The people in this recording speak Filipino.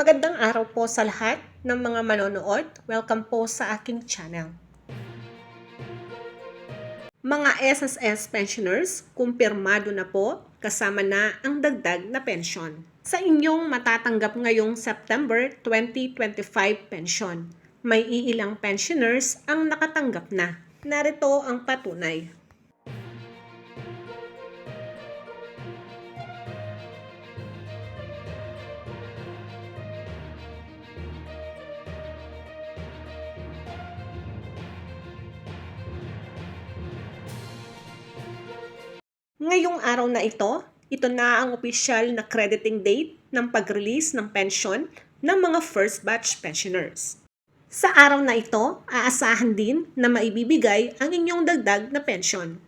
Magandang araw po sa lahat ng mga manonood. Welcome po sa aking channel. Mga SSS pensioners, kumpirmado na po kasama na ang dagdag na pensyon. Sa inyong matatanggap ngayong September 2025 pensyon, may iilang pensioners ang nakatanggap na. Narito ang patunay. Ngayong araw na ito na ang opisyal na crediting date ng pag-release ng pensyon ng mga first batch pensioners. Sa araw na ito, aasahan din na maibibigay ang inyong dagdag na pensyon.